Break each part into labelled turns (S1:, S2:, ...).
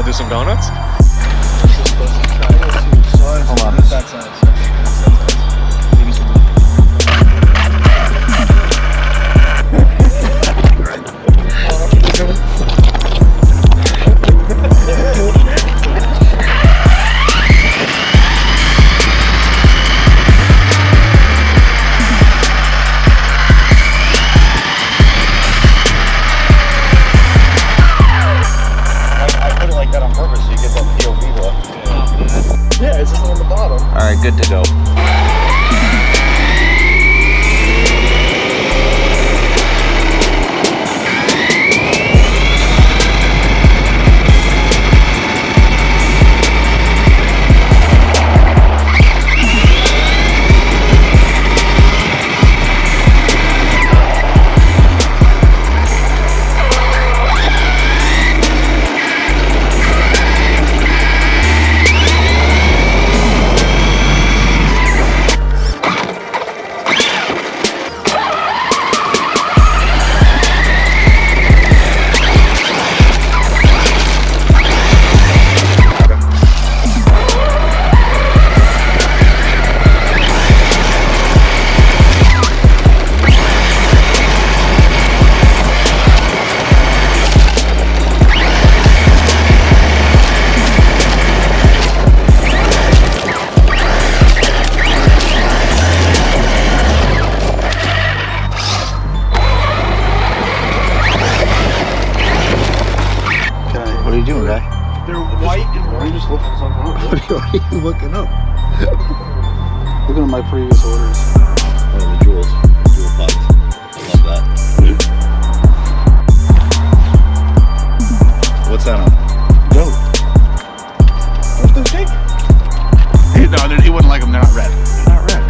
S1: Want to do some donuts?
S2: Hold on. Alright, good to go. What are you doing, guy?
S3: They're white and orange.
S2: Just looking something up. What are you looking up? Looking at my previous orders. Oh, the jewel pods. I love that. What's that on? Goat. What's the steak? No, he wouldn't like them. They're not red. They're not red.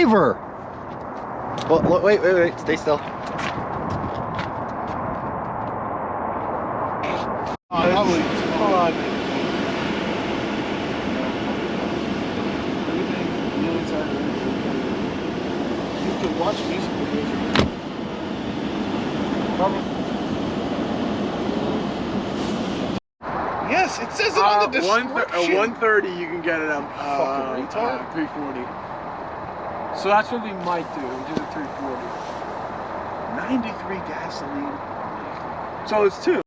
S2: driver. Well, look, wait, stay still.
S1: Hold on. You can watch music videos. Yes, it says it on the description.
S3: 130 you can get it at
S1: Fucking retard.
S3: 340. So that's what we might do. We do the 340.
S1: 93 gasoline.
S3: So it's two.